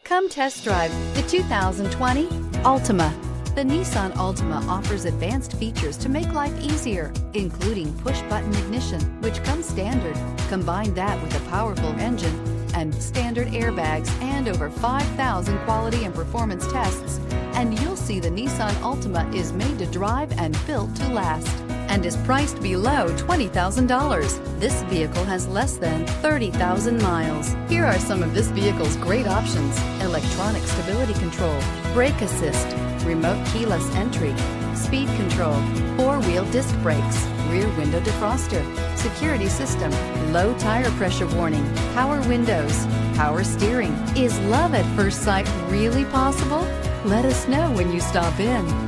Come test drive the 2020 Altima. The Nissan Altima offers advanced features to make life easier, including push-button ignition, which comes standard. Combine that with a powerful engine and standard airbags and over 5,000 quality and performance tests, and you'll see the Nissan Altima is made to drive and built to last, and is priced below $20,000. This vehicle has less than 30,000 miles. Here are some of this vehicle's great options: electronic stability control, brake assist, remote keyless entry, speed control, four-wheel disc brakes, rear window defroster, security system, low tire pressure warning, power windows, power steering. Is love at first sight really possible? Let us know when you stop in.